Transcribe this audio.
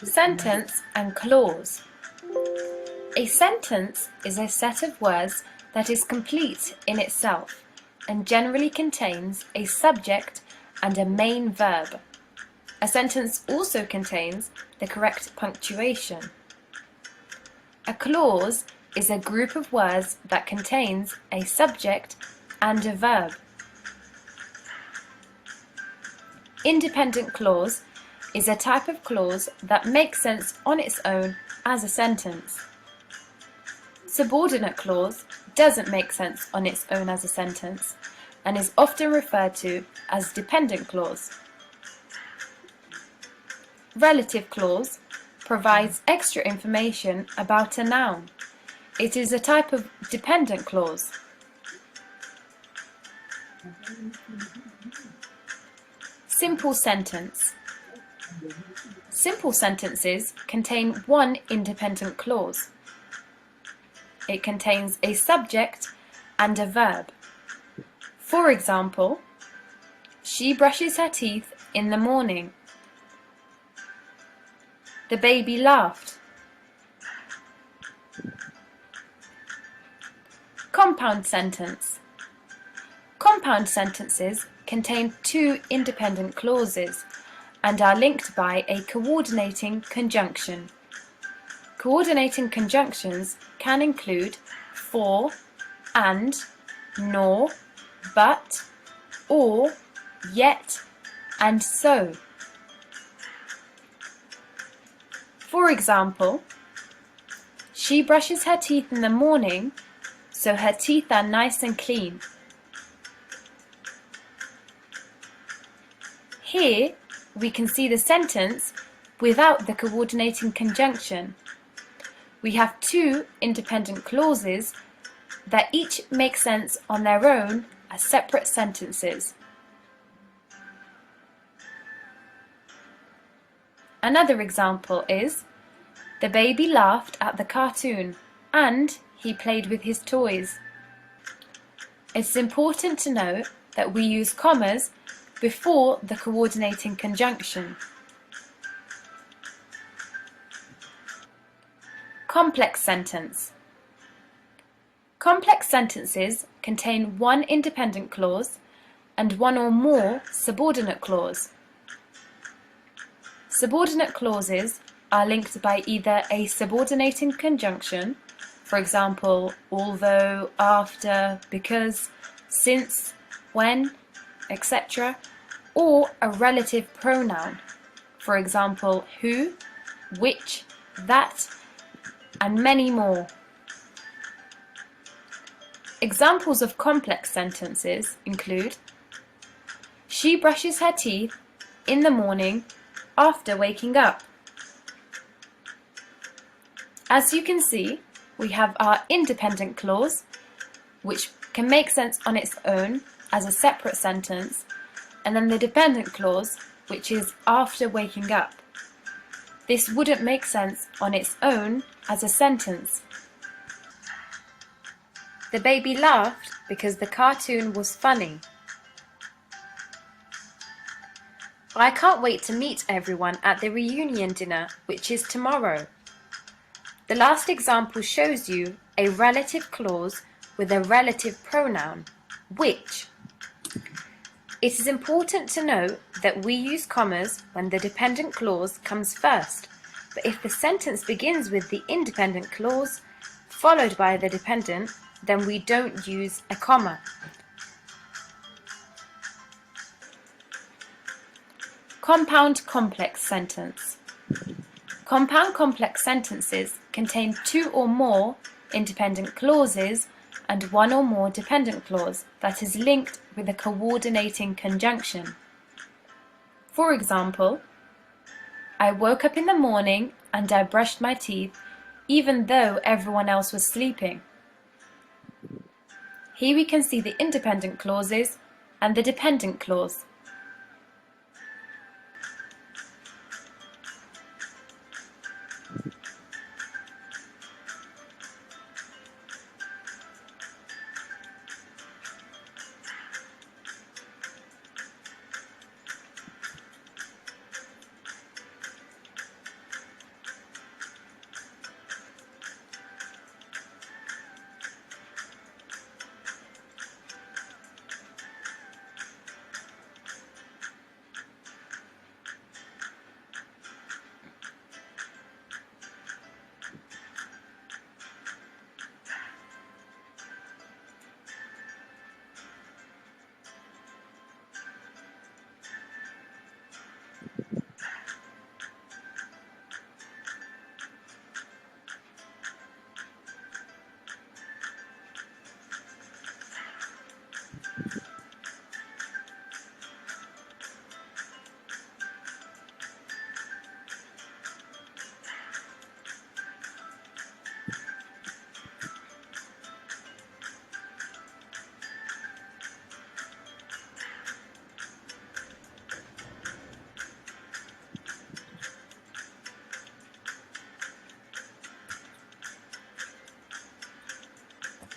Sentence and clause. A sentence is a set of words that is complete in itself and generally contains a subject and a main verb. A sentence also contains the correct punctuation. A clause is a group of words that contains a subject and a verb. Independent clause is a type of clause that makes sense on its own as a sentence. Subordinate clause doesn't make sense on its own as a sentence and is often referred to as dependent clause. Relative clause provides extra information about a noun. It is a type of dependent clause. Simple sentence. Simple sentences contain one independent clause. It contains a subject and a verb. For example, she brushes her teeth in the morning. The baby laughed. Compound sentence. Compound sentences contain two independent clauses and are linked by a coordinating conjunction. Coordinating conjunctions can include for, and, nor, but, or, yet, and so. For example, she brushes her teeth in the morning, so her teeth are nice and clean. Here, we can see the sentence without the coordinating conjunction. We have two independent clauses that each make sense on their own as separate sentences. Another example is, the baby laughed at the cartoon and he played with his toys. It's important to note that we use commas before the coordinating conjunction. Complex sentence. Complex sentences contain one independent clause and one or more subordinate clause. Subordinate clauses are linked by either a subordinating conjunction, for example, although, after, because, since, when, etc., or a relative pronoun, for example, who, which, that, and many more. Examples of complex sentences include, she brushes her teeth in the morning after waking up. As you can see, we have our independent clause, which can make sense on its own as a separate sentence, and then the dependent clause, which is after waking up. This wouldn't make sense on its own as a sentence. The baby laughed because the cartoon was funny. I can't wait to meet everyone at the reunion dinner, which is tomorrow. The last example shows you a relative clause with a relative pronoun, which. It is important to note that we use commas when the dependent clause comes first, but if the sentence begins with the independent clause followed by the dependent, then we don't use a comma. Compound complex sentence. Compound complex sentences contain two or more independent clauses and one or more dependent clause that is linked with a coordinating conjunction. For example, I woke up in the morning and I brushed my teeth even though everyone else was sleeping. Here we can see the independent clauses and the dependent clause.